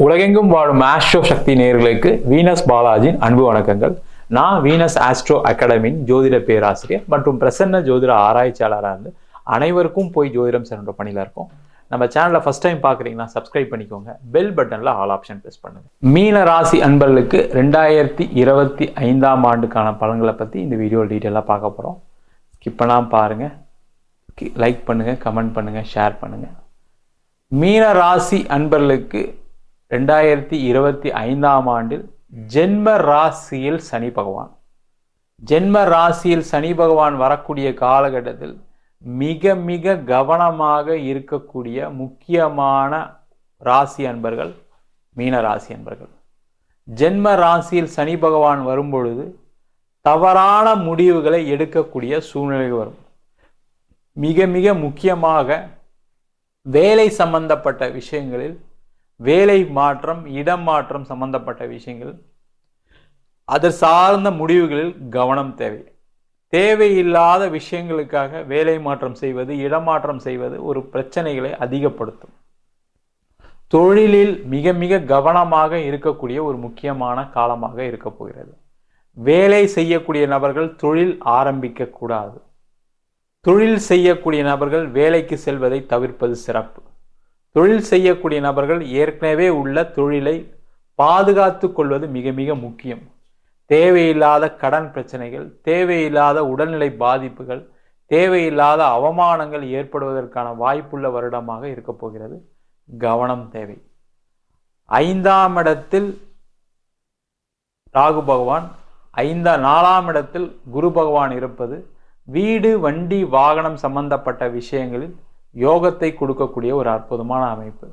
உலகெங்கும் வாழும் ஆஸ்ட்ரோ சக்தி நேயர்களுக்கு வீனஸ் பாலாஜியின் அன்பு வணக்கங்கள். நான் வீனஸ் ஆஸ்ட்ரோ அகாடமியின் ஜோதிட பேராசிரியர் மற்றும் பிரசன்ன ஜோதிட ஆராய்ச்சியாளராக இருந்து அனைவருக்கும் போய் ஜோதிடம் சென்ற பணியில் இருக்கோம். நம்ம சேனலை ஃபர்ஸ்ட் டைம் பார்க்குறீங்கன்னா சப்ஸ்கிரைப் பண்ணிக்கோங்க. பெல் பட்டனில் ஆல் ஆப்ஷன் ப்ரெஸ் பண்ணுங்க. மீன ராசி அன்பர்களுக்கு 2025 ஆண்டுக்கான பலன்களை பற்றி இந்த வீடியோ டீட்டெயிலாக பார்க்க போகிறோம். ஸ்கிப் பண்ணாமல் பாருங்கள், லைக் பண்ணுங்கள், கமெண்ட் பண்ணுங்கள், ஷேர் பண்ணுங்கள். மீன ராசி அன்பர்களுக்கு 2025 ஆண்டில் ஜென்ம ராசியில் சனி பகவான் வரக்கூடிய காலகட்டத்தில் மிக மிக கவனமாக இருக்கக்கூடிய முக்கியமான ராசி அன்பர்கள் மீன ராசி அன்பர்கள். ஜென்ம ராசியில் சனி பகவான் வரும்பொழுது தவறான முடிவுகளை எடுக்கக்கூடிய சூழ்நிலை வரும். மிக மிக முக்கியமாக வேலை சம்பந்தப்பட்ட விஷயங்களில், வேலை மாற்றம், இடம் மாற்றம் சம்பந்தப்பட்ட விஷயங்கள், அது சார்ந்த முடிவுகளில் கவனம் தேவை. தேவையில்லாத விஷயங்களுக்காக வேலை மாற்றம் செய்வது, இடமாற்றம் செய்வது ஒரு பிரச்சனைகளை அதிகப்படுத்தும். தொழிலில் மிக மிக கவனமாக இருக்கக்கூடிய ஒரு முக்கியமான காலமாக இருக்க போகிறது. வேலை செய்யக்கூடிய நபர்கள் தொழில் ஆரம்பிக்க கூடாது. தொழில் செய்யக்கூடிய நபர்கள் வேலைக்கு செல்வதை தவிர்ப்பது சிறப்பு. தொழில் செய்யக்கூடிய நபர்கள் ஏற்கனவே உள்ள தொழிலை பாதுகாத்து கொள்வது மிக மிக முக்கியம். தேவையில்லாத கடன் பிரச்சனைகள், தேவையில்லாத உடல்நிலை பாதிப்புகள், தேவையில்லாத அவமானங்கள் ஏற்படுவதற்கான வாய்ப்புள்ள வருடமாக இருக்க போகிறது. கவனம் தேவை. 5ஆம் இடத்தில் ராகு பகவான், 4ஆம் இடத்தில் குரு பகவான் இருப்பது வீடு, வண்டி, வாகனம் சம்பந்தப்பட்ட விஷயங்களில் யோகத்தை கொடுக்கக்கூடிய ஒரு அற்புதமான அமைப்பு.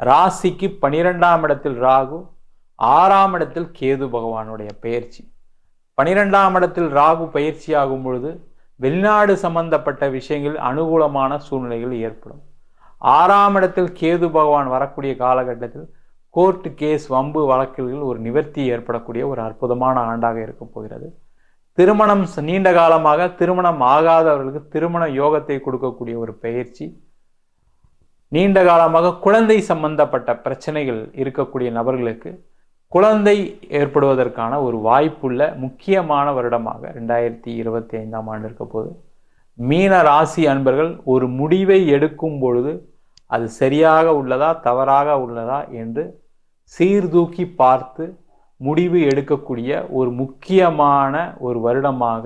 ராசிக்கு 12ஆம் இடத்தில் ராகு, 6ஆம் இடத்தில் கேது பகவானுடைய பயிற்சி. 12ஆம் இடத்தில் ராகு பயிற்சி ஆகும் பொழுது வெளிநாடு சம்பந்தப்பட்ட விஷயங்களில் அனுகூலமான சூழ்நிலைகள் ஏற்படும். 6ஆம் இடத்தில் கேது பகவான் வரக்கூடிய காலகட்டத்தில் கோர்ட்டு கேஸ், வம்பு வழக்குகளில் ஒரு நிவர்த்தி ஏற்படக்கூடிய ஒரு அற்புதமான ஆண்டாக இருக்க போகிறது. திருமணம், நீண்ட காலமாக திருமணம் ஆகாதவர்களுக்கு திருமண யோகத்தை கொடுக்கக்கூடிய ஒரு பயிற்சி. நீண்ட காலமாக குழந்தை சம்பந்தப்பட்ட பிரச்சனைகள் இருக்கக்கூடிய நபர்களுக்கு குழந்தை ஏற்படுவதற்கான ஒரு வாய்ப்புள்ள முக்கியமான வருடமாக 2025 ஆண்டு இருக்க போது. மீன ராசி அன்பர்கள் ஒரு முடிவை எடுக்கும் பொழுது அது சரியாக உள்ளதா தவறாக உள்ளதா என்று சீர்தூக்கி பார்த்து முடிவு எடுக்கக்கூடிய ஒரு முக்கியமான ஒரு வருடமாக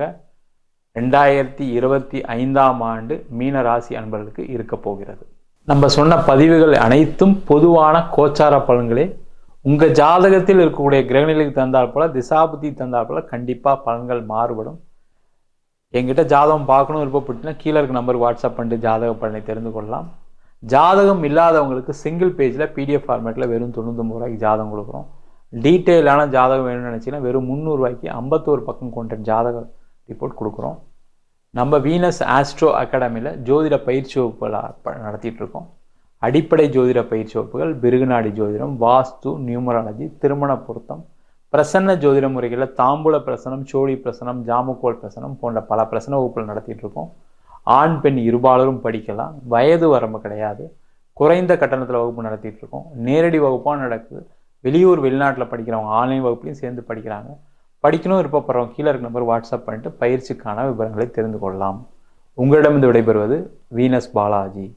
2025 ஆண்டு மீன ராசி அன்பர்களுக்கு இருக்க போகிறது. நம்ம சொன்ன பதிவுகள் அனைத்தும் பொதுவான கோச்சார பலன்களே. உங்கள் ஜாதகத்தில் இருக்கக்கூடிய கிரகநிலைக்கு தந்தால் போல, திசாபுத்தி தந்தால் போல கண்டிப்பாக பலன்கள் மாறுபடும். என்கிட்ட ஜாதகம் பார்க்கணும் விருப்பப்பட்டுனா கீழே இருக்க நம்பருக்கு வாட்ஸ்அப் பண்ணிட்டு ஜாதக பலனை தெரிந்து கொள்ளலாம். ஜாதகம் இல்லாதவங்களுக்கு சிங்கிள் பேஜில் PDF ஃபார்மேட்டில் வெறும் 99 ரூபாய்க்கு ஜாதகம் கொடுக்குறோம். டீட்டெயிலான ஜாதகம் வேணும்னு நினச்சிங்கன்னா வெறும் 300 ரூபாய்க்கு 51 பக்கம் கொண்ட ஜாதக ரிப்போர்ட் கொடுக்குறோம். நம்ம வீனஸ் ஆஸ்ட்ரோ அகாடமியில் ஜோதிட பயிற்சி வகுப்புகள் நடத்திட்டு இருக்கோம். அடிப்படை ஜோதிட பயிற்சி வகுப்புகள், பிருகுநாடி ஜோதிடம், வாஸ்து, நியூமராலஜி, திருமண பொருத்தம், பிரசன்ன ஜோதிட முறைகளில் தாம்பூல பிரசனம், சோழி பிரசனம், ஜாமுக்கோல் பிரசனம் போன்ற பல பிரசன வகுப்புகள் நடத்திட்டு இருக்கோம். ஆண் பெண் இருபாலரும் படிக்கலாம். வயது வரம்பு கிடையாது. குறைந்த கட்டணத்தில் வகுப்பு நடத்திட்டு இருக்கோம். நேரடி வகுப்பாக நடக்குது. வெளியூர், வெளிநாட்டில் படிக்கிறவங்க ஆன்லைன் வகுப்புலையும் சேர்ந்து படிக்கிறாங்க. படிக்கணும் விருப்பப்படுறவங்க கீழே இருக்க நம்பர் வாட்ஸ்அப் பண்ணிட்டு பயிற்சிக்கான விவரங்களை தெரிந்து கொள்ளலாம். உங்களிடமிருந்து விடைபெறுவது வீனஸ் பாலாஜி.